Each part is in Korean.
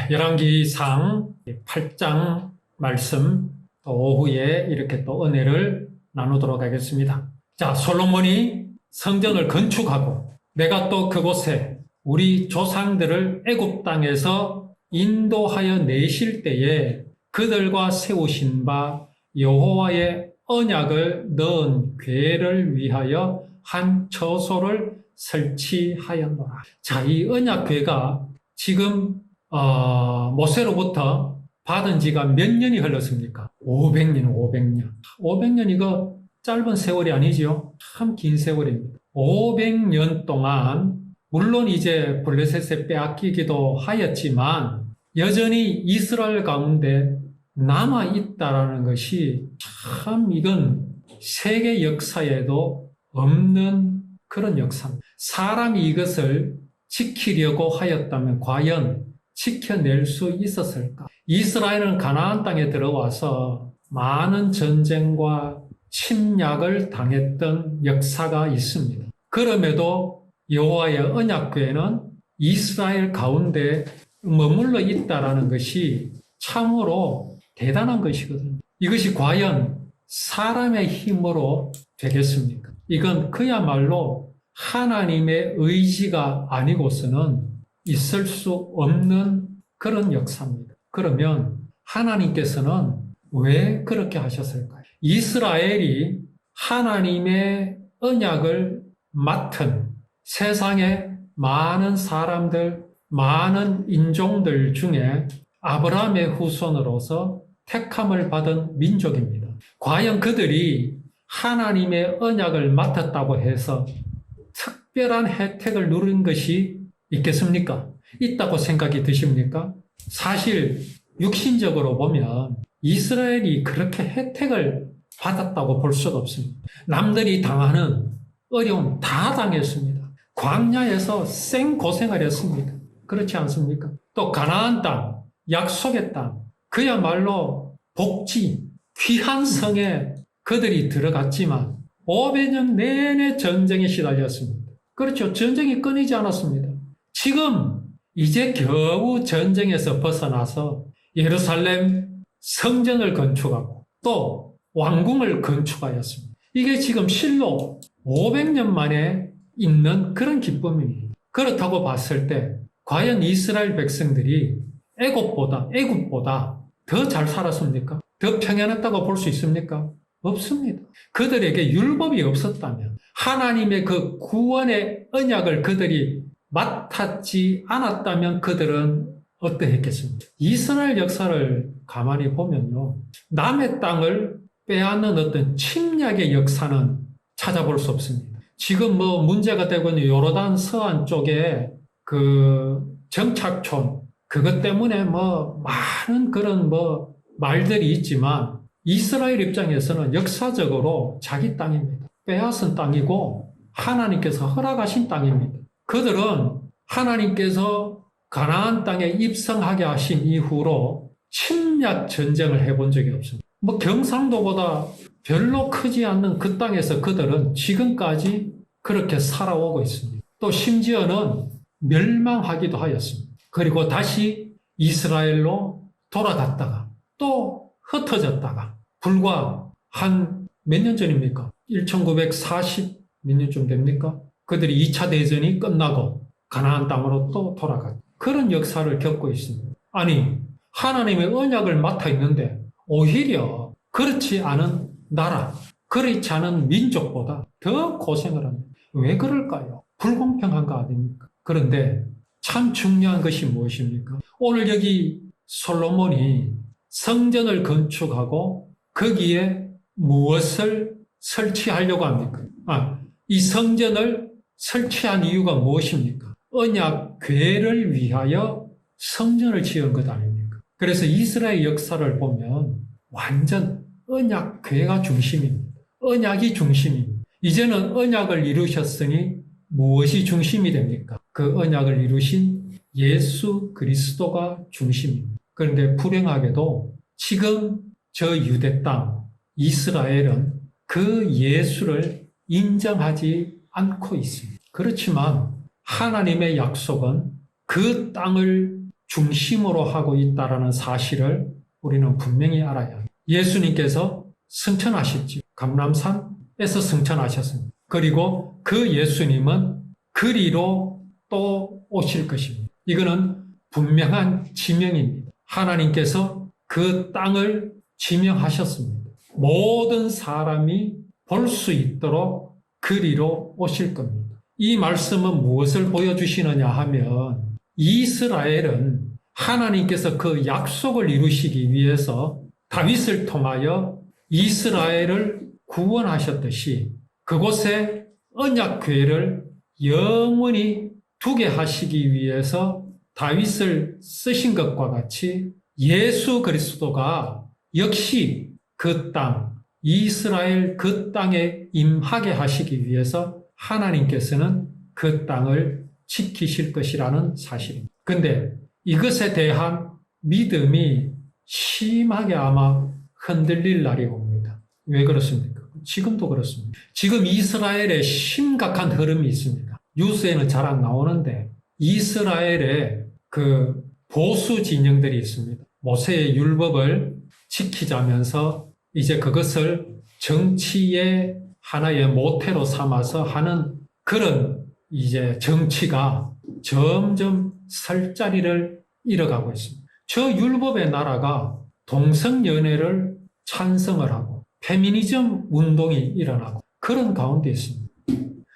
열왕기상 8장 말씀 또 오후에 이렇게 또 은혜를 나누도록 하겠습니다. 자, 솔로몬이 성전을 건축하고 내가 또 그곳에 우리 조상들을 애굽 땅에서 인도하여 내실 때에 그들과 세우신 바 여호와의 언약을 넣은 궤를 위하여 한 처소를 설치하였노라. 자, 이 언약궤가 지금 모세로부터 받은 지가 몇 년이 흘렀습니까? 500년, 500년. 500년 이거 짧은 세월이 아니죠. 참 긴 세월입니다. 500년 동안 물론 이제 블레셋에 빼앗기기도 하였지만 여전히 이스라엘 가운데 남아있다라는 것이 참 이건 세계 역사에도 없는 그런 역사입니다. 사람이 이것을 지키려고 하였다면 과연 지켜낼 수 있었을까? 이스라엘은 가나안 땅에 들어와서 많은 전쟁과 침략을 당했던 역사가 있습니다. 그럼에도 여호와의 언약궤는 이스라엘 가운데 머물러 있다라는 것이 참으로 대단한 것이거든요. 이것이 과연 사람의 힘으로 되겠습니까? 이건 그야말로 하나님의 의지가 아니고서는 있을 수 없는 그런 역사입니다. 그러면 하나님께서는 왜 그렇게 하셨을까요? 이스라엘이 하나님의 언약을 맡은 세상의 많은 사람들, 많은 인종들 중에 아브라함의 후손으로서 택함을 받은 민족입니다. 과연 그들이 하나님의 언약을 맡았다고 해서 특별한 혜택을 누린 것이 있겠습니까? 있다고 생각이 드십니까? 사실 육신적으로 보면 이스라엘이 그렇게 혜택을 받았다고 볼 수가 없습니다. 남들이 당하는 어려움 다 당했습니다. 광야에서 생고생을 했습니다. 그렇지 않습니까? 또 가나안 땅, 약속의 땅, 그야말로 복지, 귀한 성에 그들이 들어갔지만 500년 내내 전쟁에 시달렸습니다. 그렇죠. 전쟁이 끊이지 않았습니다. 지금 이제 겨우 전쟁에서 벗어나서 예루살렘 성전을 건축하고 또 왕궁을 건축하였습니다. 이게 지금 실로 500년 만에 있는 그런 기쁨입니다. 그렇다고 봤을 때 과연 이스라엘 백성들이 애굽보다 더 잘 살았습니까? 더 평안했다고 볼 수 있습니까? 없습니다. 그들에게 율법이 없었다면 하나님의 그 구원의 언약을 그들이 맡았지 않았다면 그들은 어떠했겠습니까? 이스라엘 역사를 가만히 보면요. 남의 땅을 빼앗는 어떤 침략의 역사는 찾아볼 수 없습니다. 지금 문제가 되고 있는 요르단 서안 쪽에 그 정착촌, 그것 때문에 많은 그런 말들이 있지만 이스라엘 입장에서는 역사적으로 자기 땅입니다. 빼앗은 땅이고 하나님께서 허락하신 땅입니다. 그들은 하나님께서 가나안 땅에 입성하게 하신 이후로 침략 전쟁을 해본 적이 없습니다. 경상도보다 별로 크지 않는 그 땅에서 그들은 지금까지 그렇게 살아오고 있습니다. 또 심지어는 멸망하기도 하였습니다. 그리고 다시 이스라엘로 돌아갔다가 또 흩어졌다가 불과 한 몇 년 전입니까? 1940 몇 년쯤 됩니까? 그들이 2차 대전이 끝나고 가나안 땅으로 또 돌아가고 그런 역사를 겪고 있습니다. 아니, 하나님의 언약을 맡아 있는데 오히려 그렇지 않은 나라, 그렇지 않은 민족보다 더 고생을 합니다. 왜 그럴까요? 불공평한 거 아닙니까? 그런데 참 중요한 것이 무엇입니까? 오늘 여기 솔로몬이 성전을 건축하고 거기에 무엇을 설치하려고 합니까? 이 성전을 설치한 이유가 무엇입니까? 언약궤를 위하여 성전을 지은 것 아닙니까? 그래서 이스라엘 역사를 보면 완전 언약궤가 중심입니다. 언약이 중심입니다. 이제는 언약을 이루셨으니 무엇이 중심이 됩니까? 그 언약을 이루신 예수 그리스도가 중심입니다. 그런데 불행하게도 지금 저 유대 땅 이스라엘은 그 예수를 인정하지 않고 있습니다. 그렇지만 하나님의 약속은 그 땅을 중심으로 하고 있다는 사실을 우리는 분명히 알아야 합니다. 예수님께서 승천하셨지요. 감람산에서 승천하셨습니다. 그리고 그 예수님은 그리로 또 오실 것입니다. 이거는 분명한 지명입니다. 하나님께서 그 땅을 지명하셨습니다. 모든 사람이 볼 수 있도록 그리로 오실 겁니다. 이 말씀은 무엇을 보여주시느냐 하면 이스라엘은 하나님께서 그 약속을 이루시기 위해서 다윗을 통하여 이스라엘을 구원하셨듯이 그곳에 언약궤를 영원히 두게 하시기 위해서 다윗을 쓰신 것과 같이 예수 그리스도가 역시 그 땅, 이스라엘 그 땅에 임하게 하시기 위해서 하나님께서는 그 땅을 지키실 것이라는 사실입니다. 근데 이것에 대한 믿음이 심하게 아마 흔들릴 날이 옵니다. 왜 그렇습니까? 지금도 그렇습니다. 지금 이스라엘에 심각한 흐름이 있습니다. 뉴스에는 잘 안 나오는데 이스라엘에 그 보수 진영들이 있습니다. 모세의 율법을 지키자면서 이제 그것을 정치의 하나의 모태로 삼아서 하는 그런 이제 정치가 점점 설 자리를 잃어가고 있습니다. 저 율법의 나라가 동성연애를 찬성을 하고 페미니즘 운동이 일어나고 그런 가운데 있습니다.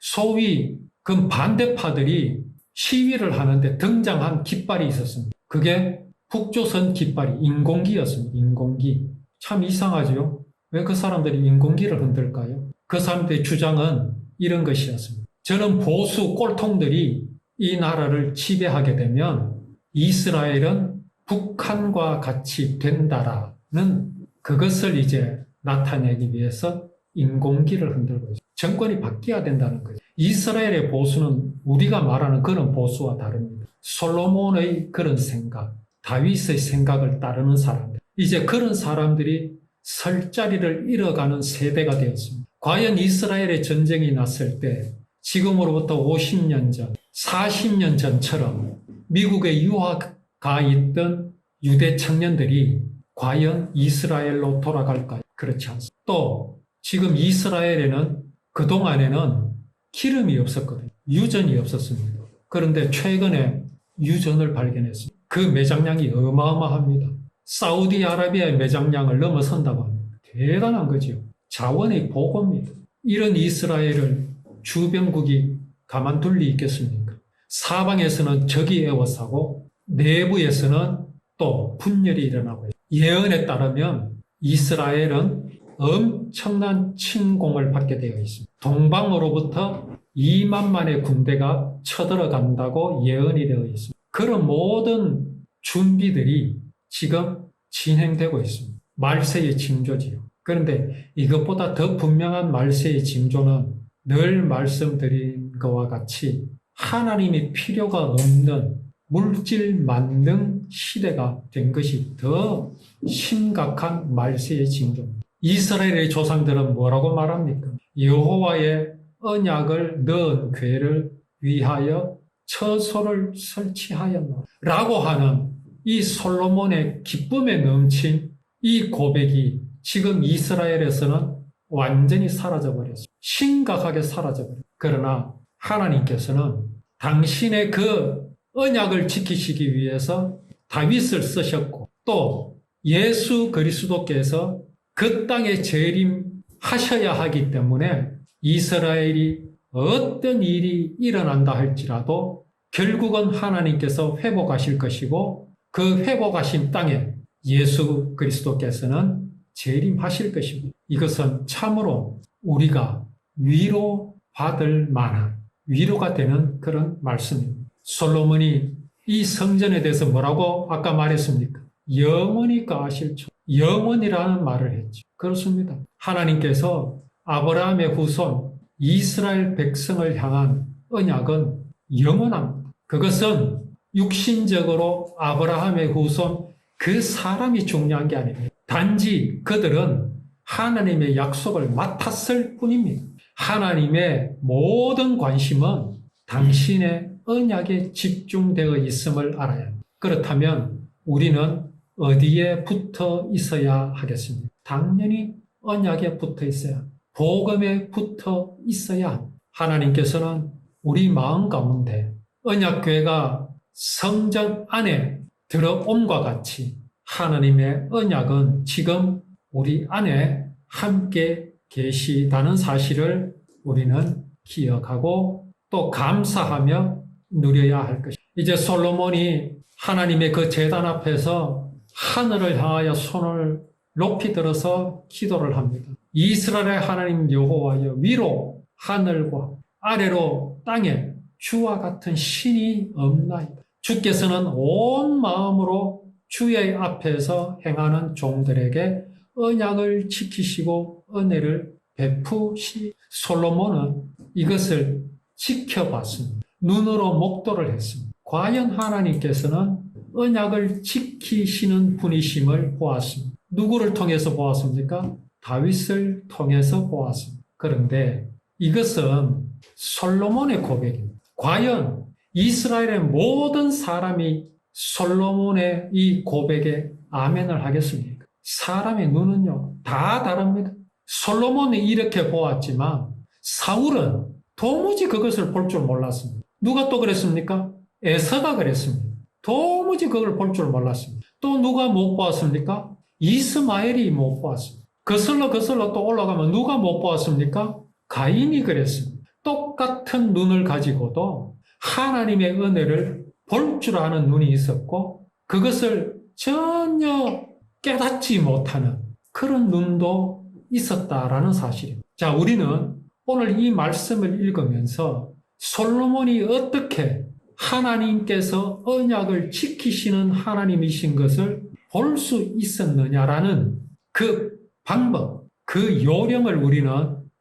소위 그 반대파들이 시위를 하는데 등장한 깃발이 있었습니다. 그게 북조선 깃발이 인공기였습니다. 인공기. 참 이상하죠? 왜 그 사람들이 인공기를 흔들까요? 그 사람들의 주장은 이런 것이었습니다. 저는 보수 꼴통들이 이 나라를 지배하게 되면 이스라엘은 북한과 같이 된다라는 그것을 이제 나타내기 위해서 인공기를 흔들고 있습니다. 정권이 바뀌어야 된다는 거죠. 이스라엘의 보수는 우리가 말하는 그런 보수와 다릅니다. 솔로몬의 그런 생각, 다윗의 생각을 따르는 사람들. 이제 그런 사람들이 설 자리를 잃어가는 세대가 되었습니다. 과연 이스라엘의 전쟁이 났을 때 지금으로부터 50년 전, 40년 전처럼 미국에 유학 가 있던 유대 청년들이 과연 이스라엘로 돌아갈까요? 그렇지 않습니다. 또 지금 이스라엘에는 그동안에는 기름이 없었거든요. 유전이 없었습니다. 그런데 최근에 유전을 발견했습니다. 그 매장량이 어마어마합니다. 사우디아라비아의 매장량을 넘어선다고 합니다. 대단한 거죠. 자원의 보고입니다. 이런 이스라엘을 주변국이 가만둘 리 있겠습니까? 사방에서는 적이 에워싸고 내부에서는 또 분열이 일어나고 있습니다. 예언에 따르면 이스라엘은 엄청난 침공을 받게 되어 있습니다. 동방으로부터 2만만의 군대가 쳐들어간다고 예언이 되어 있습니다. 그런 모든 준비들이 지금 진행되고 있습니다. 말세의 징조지요. 그런데 이것보다 더 분명한 말세의 징조는 늘 말씀드린 것과 같이 하나님이 필요가 없는 물질 만능 시대가 된 것이 더 심각한 말세의 징조입니다. 이스라엘의 조상들은 뭐라고 말합니까? 여호와의 언약을 넣은 궤를 위하여 처소를 설치하였노라 라고 하는 이 솔로몬의 기쁨에 넘친 이 고백이 지금 이스라엘에서는 완전히 사라져버렸습니다. 심각하게 사라져버렸습니다. 그러나 하나님께서는 당신의 그 언약을 지키시기 위해서 다윗을 쓰셨고 또 예수 그리스도께서 그 땅에 재림하셔야 하기 때문에 이스라엘이 어떤 일이 일어난다 할지라도 결국은 하나님께서 회복하실 것이고 그 회복하신 땅에 예수 그리스도께서는 재림하실 것입니다. 이것은 참으로 우리가 위로받을 만한 위로가 되는 그런 말씀입니다. 솔로몬이 이 성전에 대해서 뭐라고 아까 말했습니까? 영원히 거하실 줄. 영원이라는 말을 했죠. 그렇습니다. 하나님께서 아브라함의 후손 이스라엘 백성을 향한 언약은 영원합니다. 그것은 육신적으로 아브라함의 후손 그 사람이 중요한 게 아닙니다. 단지 그들은 하나님의 약속을 맡았을 뿐입니다. 하나님의 모든 관심은 당신의 언약에 집중되어 있음을 알아야 합니다. 그렇다면 우리는 어디에 붙어 있어야 하겠습니까? 당연히 언약에 붙어 있어야 합니다. 복음에 붙어 있어야 합니다. 하나님께서는 우리 마음 가운데 언약궤가 성전 안에 들어옴과 같이 하나님의 언약은 지금 우리 안에 함께 계시다는 사실을 우리는 기억하고 또 감사하며 누려야 할 것입니다. 이제 솔로몬이 하나님의 그 제단 앞에서 하늘을 향하여 손을 높이 들어서 기도를 합니다. 이스라엘의 하나님 여호와여, 위로 하늘과 아래로 땅에 주와 같은 신이 없나이다. 주께서는 온 마음으로 주의 앞에서 행하는 종들에게 언약을 지키시고 은혜를 베푸시. 솔로몬은 이것을 지켜봤습니다. 눈으로 목도를 했습니다. 과연 하나님께서는 언약을 지키시는 분이심을 보았습니다. 누구를 통해서 보았습니까? 다윗을 통해서 보았습니다. 그런데 이것은 솔로몬의 고백입니다. 과연 이스라엘의 모든 사람이 솔로몬의 이 고백에 아멘을 하겠습니까? 사람의 눈은요, 다 다릅니다. 솔로몬이 이렇게 보았지만 사울은 도무지 그것을 볼 줄 몰랐습니다. 누가 또 그랬습니까? 에서가 그랬습니다. 도무지 그걸 볼 줄 몰랐습니다. 또 누가 못 보았습니까? 이스마엘이 못 보았습니다. 거슬러 또 올라가면 누가 못 보았습니까? 가인이 그랬습니다. 똑같은 눈을 가지고도 하나님의 은혜를 볼 줄 아는 눈이 있었고 그것을 전혀 깨닫지 못하는 그런 눈도 있었다라는 사실입니다. 자, 우리는 오늘 이 말씀을 읽으면서 솔로몬이 어떻게 하나님께서 언약을 지키시는 하나님이신 것을 볼 수 있었느냐라는 그 방법, 그 요령을 우리는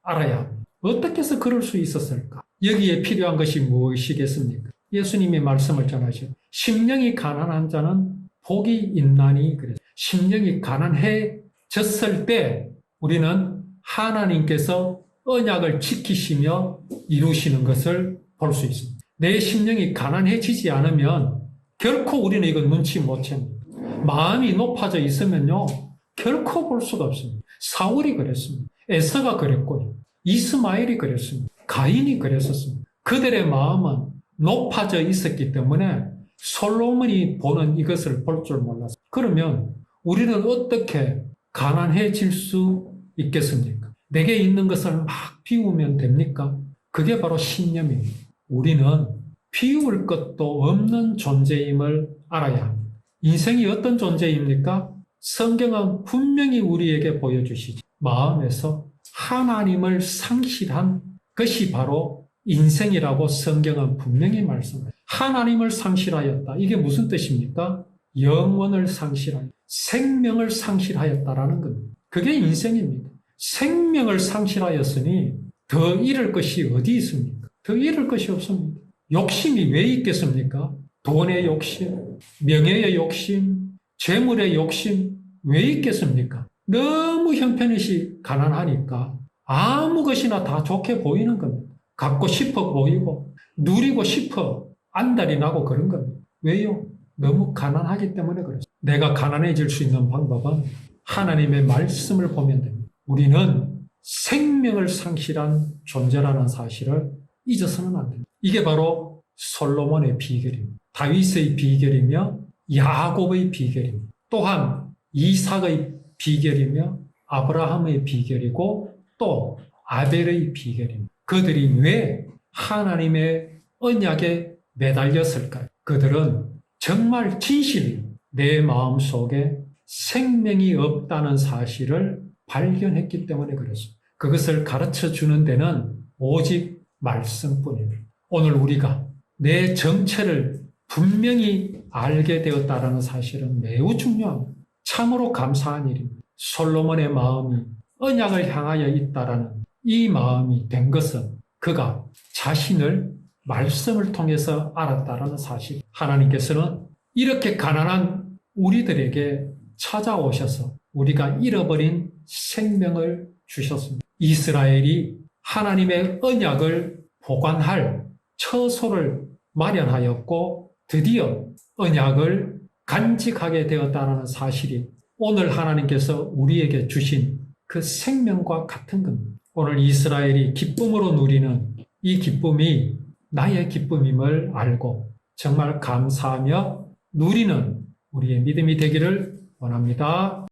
알아야 합니다. 어떻게 해서 그럴 수 있었을까? 여기에 필요한 것이 무엇이겠습니까? 예수님이 말씀을 전하시고 심령이 가난한 자는 복이 있나니 그래서 심령이 가난해졌을 때 우리는 하나님께서 언약을 지키시며 이루시는 것을 볼 수 있습니다. 내 심령이 가난해지지 않으면 결코 우리는 이거 눈치 못 챕니다. 마음이 높아져 있으면요 결코 볼 수가 없습니다. 사울이 그랬습니다. 에서가 그랬고요. 이스마엘이 그랬습니다. 가인이 그랬었습니다. 그들의 마음은 높아져 있었기 때문에 솔로몬이 보는 이것을 볼 줄 몰랐습니다. 그러면 우리는 어떻게 가난해질 수 있겠습니까? 내게 있는 것을 막 비우면 됩니까? 그게 바로 신념입니다. 우리는 비울 것도 없는 존재임을 알아야 합니다. 인생이 어떤 존재입니까? 성경은 분명히 우리에게 보여주시지. 마음에서 하나님을 상실한 것이 바로 인생이라고 성경은 분명히 말씀합니다. 하나님을 상실하였다. 이게 무슨 뜻입니까? 영혼을 상실하였다. 생명을 상실하였다라는 겁니다. 그게 인생입니다. 생명을 상실하였으니 더 잃을 것이 어디 있습니까? 더 잃을 것이 없습니다. 욕심이 왜 있겠습니까? 돈의 욕심, 명예의 욕심, 재물의 욕심 왜 있겠습니까? 너무 형편이 가난하니까 아무 것이나 다 좋게 보이는 겁니다. 갖고 싶어 보이고 누리고 싶어 안달이 나고 그런 겁니다. 왜요? 너무 가난하기 때문에 그렇습니다. 내가 가난해질 수 있는 방법은 하나님의 말씀을 보면 됩니다. 우리는 생명을 상실한 존재라는 사실을 잊어서는 안 됩니다. 이게 바로 솔로몬의 비결입니다. 다윗의 비결이며 야곱의 비결입니다. 또한 이삭의 비결이며 아브라함의 비결이고 또 아벨의 비결입니다. 그들이 왜 하나님의 언약에 매달렸을까요? 그들은 정말 진실히 내 마음속에 생명이 없다는 사실을 발견했기 때문에 그렇습니다. 그것을 가르쳐 주는 데는 오직 말씀뿐입니다. 오늘 우리가 내 정체를 분명히 알게 되었다는 사실은 매우 중요합니다. 참으로 감사한 일입니다. 솔로몬의 마음이 언약을 향하여 있다라는 이 마음이 된 것은 그가 자신을 말씀을 통해서 알았다라는 사실. 하나님께서는 이렇게 가난한 우리들에게 찾아오셔서 우리가 잃어버린 생명을 주셨습니다. 이스라엘이 하나님의 언약을 보관할 처소를 마련하였고 드디어 언약을 간직하게 되었다는 사실이 오늘 하나님께서 우리에게 주신 그 생명과 같은 겁니다. 오늘 이스라엘이 기쁨으로 누리는 이 기쁨이 나의 기쁨임을 알고 정말 감사하며 누리는 우리의 믿음이 되기를 원합니다.